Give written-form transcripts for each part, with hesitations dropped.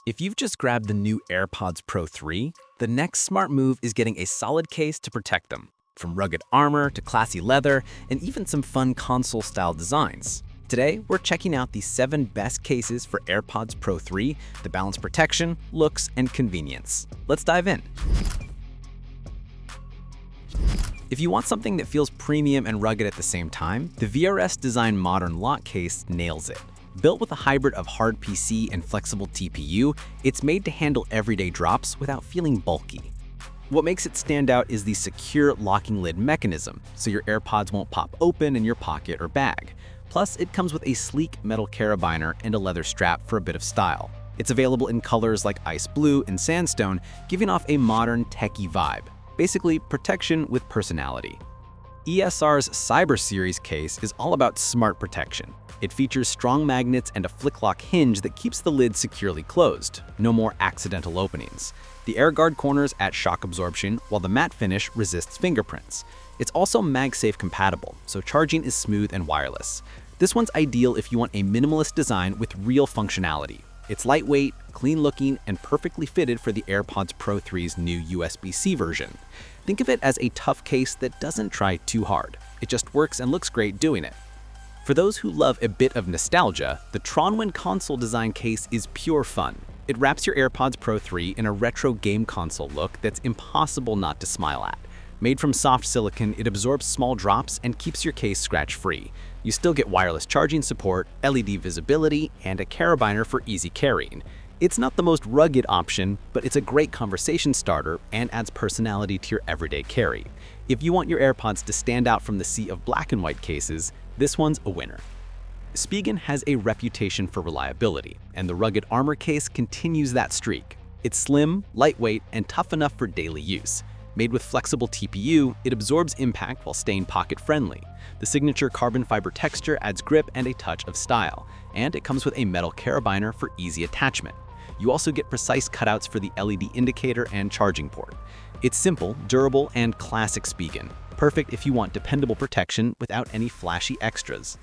If you've just grabbed the new AirPods Pro 3, the next smart move is getting a solid case to protect them. From rugged armor to classy leather, and even some fun console-style designs. Today, we're checking out the 7 best cases for AirPods Pro 3 that balance protection, looks, and convenience. Let's dive in. If you want something that feels premium and rugged at the same time, the VRS Design Modern lock case nails it. Built with a hybrid of hard PC and flexible TPU, it's made to handle everyday drops without feeling bulky. What makes it stand out is the secure locking lid mechanism, so your AirPods won't pop open in your pocket or bag. Plus, it comes with a sleek metal carabiner and a leather strap for a bit of style. It's available in colors like ice blue and sandstone, giving off a modern, techie vibe. Basically, protection with personality. ESR's Cyber Series case is all about smart protection. It features strong magnets and a flick-lock hinge that keeps the lid securely closed. No more accidental openings. The air guard corners add shock absorption, while the matte finish resists fingerprints. It's also MagSafe compatible, so charging is smooth and wireless. This one's ideal if you want a minimalist design with real functionality. It's lightweight, clean-looking, and perfectly fitted for the AirPods Pro 3's new USB-C version. Think of it as a tough case that doesn't try too hard. It just works and looks great doing it. For those who love a bit of nostalgia, the TRONWIN console design case is pure fun. It wraps your AirPods Pro 3 in a retro game console look that's impossible not to smile at. Made from soft silicone, it absorbs small drops and keeps your case scratch-free. You still get wireless charging support, LED visibility, and a carabiner for easy carrying. It's not the most rugged option, but it's a great conversation starter and adds personality to your everyday carry. If you want your AirPods to stand out from the sea of black and white cases, this one's a winner. Spigen has a reputation for reliability, and the rugged armor case continues that streak. It's slim, lightweight, and tough enough for daily use. Made with flexible TPU, it absorbs impact while staying pocket-friendly. The signature carbon fiber texture adds grip and a touch of style, and it comes with a metal carabiner for easy attachment. You also get precise cutouts for the LED indicator and charging port. It's simple, durable, and classic Spigen. Perfect if you want dependable protection without any flashy extras.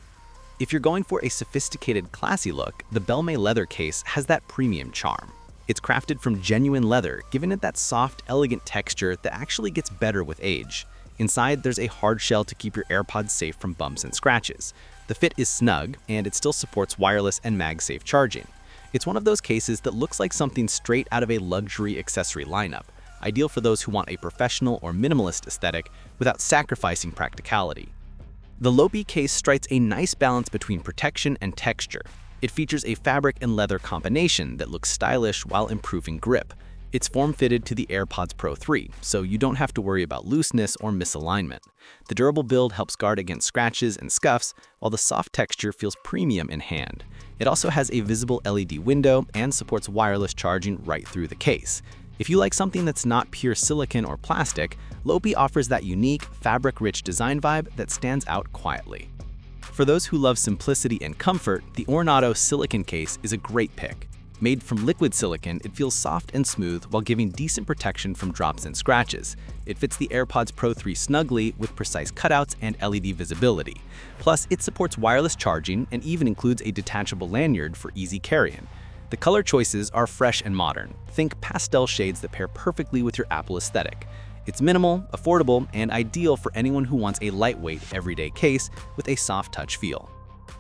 If you're going for a sophisticated, classy look, the Belemay leather case has that premium charm. It's crafted from genuine leather, giving it that soft, elegant texture that actually gets better with age. Inside, there's a hard shell to keep your AirPods safe from bumps and scratches. The fit is snug, and it still supports wireless and MagSafe charging. It's one of those cases that looks like something straight out of a luxury accessory lineup, ideal for those who want a professional or minimalist aesthetic without sacrificing practicality. The LOPIE Case strikes a nice balance between protection and texture. It features a fabric and leather combination that looks stylish while improving grip. It's form-fitted to the AirPods Pro 3, so you don't have to worry about looseness or misalignment. The durable build helps guard against scratches and scuffs, while the soft texture feels premium in hand. It also has a visible LED window and supports wireless charging right through the case. If you like something that's not pure silicone or plastic, LOPIE offers that unique, fabric-rich design vibe that stands out quietly. For those who love simplicity and comfort, the ORNARTO silicone case is a great pick. Made from liquid silicone, it feels soft and smooth while giving decent protection from drops and scratches. It fits the AirPods Pro 3 snugly with precise cutouts and LED visibility. Plus, it supports wireless charging and even includes a detachable lanyard for easy carrying. The color choices are fresh and modern. Think pastel shades that pair perfectly with your Apple aesthetic. It's minimal, affordable, and ideal for anyone who wants a lightweight, everyday case with a soft touch feel.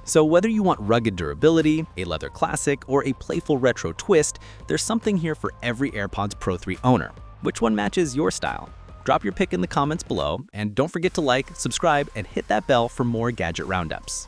So whether you want rugged durability, a leather classic, or a playful retro twist, there's something here for every AirPods Pro 3 owner. Which one matches your style? Drop your pick in the comments below, and don't forget to like, subscribe, and hit that bell for more gadget roundups.